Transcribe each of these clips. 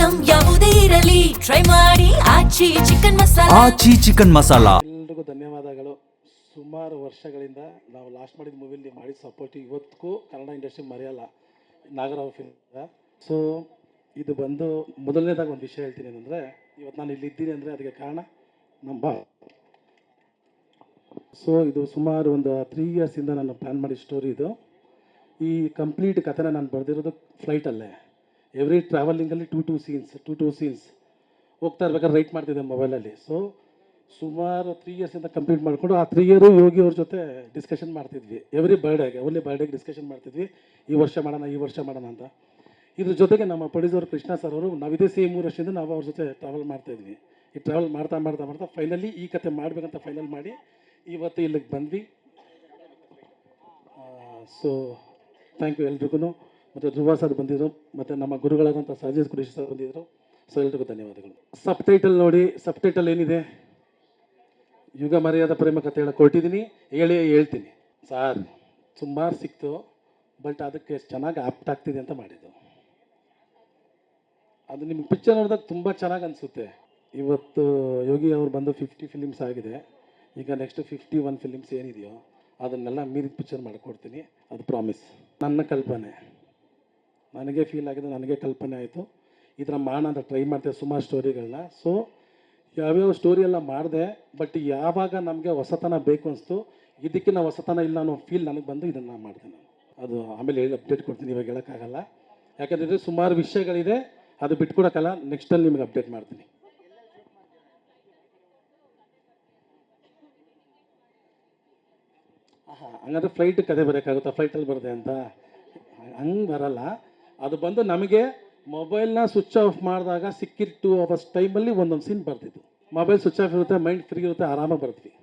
Item ಯಾವುದೇ ಇರಲಿ try ಮಾಡಿ ಆಚಿ ಚಿಕನ್ ಮಸಾಲಾ. ಆಚಿ ಚಿಕನ್ ಮಸಾಲಾ. ಎಲ್ರಿಗೂ ಧನ್ಯವಾದಗಳು. ಸುಮಾರು ವರ್ಷಗಳಿಂದ ನಾವು ಲಾಸ್ಟ್ ಮಾಡಿದ ಮೂವಿಲಿ ಮಾಡಿದ ಸಪೋರ್ಟ್ ಇವತ್ತಿಗೂ Kannada industry ಮರೆಯಲ್ಲ. Nagarahavu film. So ಇದು ಬಂದು ಮೊದಲನೇದಾಗಿ ಒಂದು ವಿಷಯ ಹೇಳ್ತೀನಿ ಏನಂದರೆ, ಇವತ್ತು ನಾನು ಇಲ್ಲಿದ್ದೀನಿ ಅಂದರೆ ಅದಕ್ಕೆ ಕಾರಣ ನಮ್ಮ ಸೊ ಇದು ಸುಮಾರು ಒಂದು 3 ಇಯರ್ಸಿಂದ ನಾನು ಪ್ಲ್ಯಾನ್ ಮಾಡಿದ ಸ್ಟೋರಿ ಇದು. ಈ ಕಂಪ್ಲೀಟ್ ಕಥೆನ ನಾನು ಬರೆದಿರೋದು ಫ್ಲೈಟಲ್ಲೇ. ಎವ್ರಿ ಟ್ರಾವೆಲಿಂಗಲ್ಲಿ ಟೂ ಸೀನ್ಸ್ ಹೋಗ್ತಾ ಇರ್ಬೇಕಾದ್ರೆ ರೈಟ್ ಮಾಡ್ತಿದ್ದೆ ಮೊಬೈಲಲ್ಲಿ. ಸೊ ಸುಮಾರು 3 ಇಯರ್ಸಿಂದ ಕಂಪ್ಲೀಟ್ ಮಾಡಿಕೊಂಡು ಆ 3 ಇಯರು ಯೋಗಿ ಅವ್ರ ಜೊತೆ ಡಿಸ್ಕಷನ್ ಮಾಡ್ತಿದ್ವಿ. ಎವ್ರಿ ಬರ್ಡೇಗೆ ಡಿಸ್ಕಷನ್ ಮಾಡ್ತಿದ್ವಿ, ಈ ವರ್ಷ ಮಾಡೋಣ ಅಂತ. ಇದ್ರ ಜೊತೆಗೆ ನಮ್ಮ ಪ್ರೊಡ್ಯೂಸರ್ ಕೃಷ್ಣ ಸರ್ ಅವರು ನಾವಿದೇ ಸೇಮ್ 3 ವರ್ಷದಿಂದ ನಾವು ಅವ್ರ ಜೊತೆ ಟ್ರಾವೆಲ್ ಮಾಡ್ತಾಯಿದ್ವಿ. ಈ ಟ್ರಾವೆಲ್ ಮಾಡ್ತಾ ಫೈನಲಿ ಈ ಕತೆ ಮಾಡಬೇಕಂತ ಫೈನಲ್ ಮಾಡಿ ಇವತ್ತು ಇಲ್ಲಿಗೆ ಬಂದ್ವಿ. ಸೊ ಥ್ಯಾಂಕ್ ಯು ಎಲ್ರಿಗೂ. ಮತ್ತು ಧ್ರುವ ಸರ್ ಬಂದಿದ್ದರು, ಮತ್ತು ನಮ್ಮ ಗುರುಗಳಾದಂಥ ಸಜೀಸ್ ಕುರೇಶ್ ಸರ್ ಬಂದಿದ್ದರು. ಸೊ ಎಲ್ರಿಗೂ ಧನ್ಯವಾದಗಳು. ಸಬ್ ಟೈಟಲ್ ನೋಡಿ, ಸಬ್ ಟೈಟಲ್ ಏನಿದೆ, ಯುಗ ಮರ್ಯಾದ ಪ್ರೇಮ ಕಥೆ ಹೇಳಕ್ಕೆ ಹೊರಟಿದ್ದೀನಿ, ಹೇಳ್ತೀನಿ ಸಾರ್. ಸುಮಾರು ಸಿಕ್ತು, ಬಟ್ ಅದಕ್ಕೆ ಚೆನ್ನಾಗಿ ಆಪ್ಟ್ ಆಗ್ತಿದೆ ಅಂತ ಮಾಡಿದ್ದು. ಅದು ನಿಮ್ಗೆ ಪಿಕ್ಚರ್ ನೋಡಿದಾಗ ತುಂಬ ಚೆನ್ನಾಗಿ ಅನಿಸುತ್ತೆ. ಇವತ್ತು ಯೋಗಿ ಅವರು ಬಂದು 50 ಫಿಲಿಮ್ಸ್ ಆಗಿದೆ. ಈಗ ನೆಕ್ಸ್ಟ್ 51 ಫಿಲಿಮ್ಸ್ ಏನಿದೆಯೋ ಅದನ್ನೆಲ್ಲ ಮೀರಿದ ಪಿಕ್ಚರ್ ಮಾಡಿಕೊಡ್ತೀನಿ, ಅದು ಪ್ರಾಮಿಸ್. ನನ್ನ ಕಲ್ಪನೆ, ನನಗೆ ಫೀಲ್ ಆಗಿದೆ, ನನಗೆ ಕಲ್ಪನೆ ಆಯಿತು ಈ ಥರ ಮಾಡೋಣ ಅಂತ ಟ್ರೈ ಮಾಡ್ತೇವೆ ಸುಮಾರು ಸ್ಟೋರಿಗಳನ್ನ. ಸೊ ಯಾವ್ಯಾವ ಸ್ಟೋರಿ ಎಲ್ಲ ಮಾಡಿದೆ, ಬಟ್ ಯಾವಾಗ ನಮಗೆ ಹೊಸತನ ಬೇಕು ಅನಿಸ್ತು, ಇದಕ್ಕಿಂತ ಹೊಸತನ ಇಲ್ಲ ಅನ್ನೋ ಫೀಲ್ ನನಗೆ ಬಂದು ಇದನ್ನು ಮಾಡಿದೆ ನಾನು. ಅದು ಆಮೇಲೆ ಅಪ್ಡೇಟ್ ಕೊಡ್ತೀನಿ, ಇವಾಗ ಹೇಳೋಕ್ಕಾಗಲ್ಲ. ಯಾಕಂದರೆ ಸುಮಾರು ವಿಷಯಗಳಿದೆ, ಅದು ಬಿಟ್ಕೊಡೋಕ್ಕಲ್ಲ. ನೆಕ್ಸ್ಟಲ್ಲಿ ನಿಮಗೆ ಅಪ್ಡೇಟ್ ಮಾಡ್ತೀನಿ. ಹಂಗಂದ್ರೆ ಫ್ಲೈಟ್ ಕತೆ ಬರೋಕ್ಕಾಗುತ್ತಾ, ಫ್ಲೈಟಲ್ಲಿ ಬರುತ್ತೆ ಅಂತ? ಹಂಗೆ ಬರಲ್ಲ. ಅದು ಬಂದು ನಮಗೆ ಮೊಬೈಲ್ನ ಸ್ವಿಚ್ ಆಫ್ ಮಾಡಿದಾಗ ಸಿಕ್ಕಿದ 2 ಅವರ್ಸ್ ಟೈಮಲ್ಲಿ ಒಂದೊಂದು ಸೀನ್ ಬರ್ತಿತ್ತು. ಮೊಬೈಲ್ ಸ್ವಿಚ್ ಆಫ್ ಇರುತ್ತೆ, ಮೈಂಡ್ ಫ್ರೀ ಇರುತ್ತೆ, ಆರಾಮಾಗಿ ಬರ್ತೀವಿ.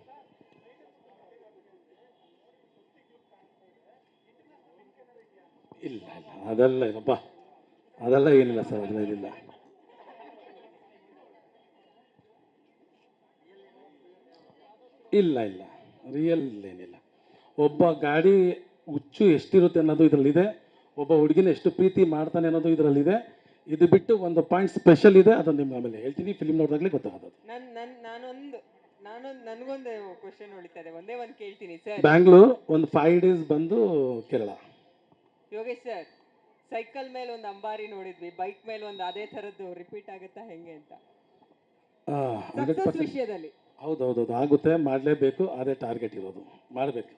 ಇಲ್ಲ ಅದೆಲ್ಲ ಇಲ್ಲಪ್ಪ, ಅದೆಲ್ಲ ಏನಿಲ್ಲ ಸರ್, ಅದೆಲ್ಲ ಏನಿಲ್ಲ. ಇಲ್ಲ ರಿಯಲ್ ಏನಿಲ್ಲ. ಒಬ್ಬ ಗಾಡಿ ಹುಚ್ಚು ಎಷ್ಟಿರುತ್ತೆ ಅನ್ನೋದು ಇದರಲ್ಲಿದೆ, ಒಬ್ಬ ಹುಡುಗಿನ ಎಷ್ಟು ಪ್ರೀತಿ ಮಾಡ್ತಾನೆ ಅನ್ನೋದು ಇದರಲ್ಲಿದೆ. ಇದು ಬಿಟ್ಟು ಒಂದು ಪಾಯಿಂಟ್ ಸ್ಪೆಷಲ್ ಇದೆ, ಅದನ್ನು ನಿಮ್ಗೆ ಆಮೇಲೆ ಹೇಳ್ತೀನಿ, ಫಿಲ್ಮ್ ನೋಡಿದಾಗಲೇ ಗೊತ್ತಾಗೋದು. ನನಗೊಂದು ಕ್ವಶನ್ ಉಳಿತದೆ, ಒಂದೇ ಒಂದು ಕೇಳ್ತೀನಿ ಸರ್. ಬ್ಯಾಂಗ್ಳೂರ್ ಒಂದು 5 ಡೇಸ್ ಬಂದು ಕೇರಳ. ಯೋಗೇಶ್ ಸರ್, ಸೈಕಲ್ ಮೇಲೆ ಒಂದು ಅಂಬಾರಿ ನೋಡಿದ್ವಿ, ಬೈಕ್ ಮೇಲೆ ಒಂದು ಅದೇ ಥರದ್ದು ರಿಪೀಟ್ ಆಗುತ್ತಾ ಹೆಂಗೆ ಅಂತ? ವಿಷಯದಲ್ಲಿ ಹೌದೌದು ಆಗುತ್ತೆ, ಮಾಡಲೇಬೇಕು, ಅದೇ ಟಾರ್ಗೆಟ್ ಇರೋದು, ಮಾಡಬೇಕು.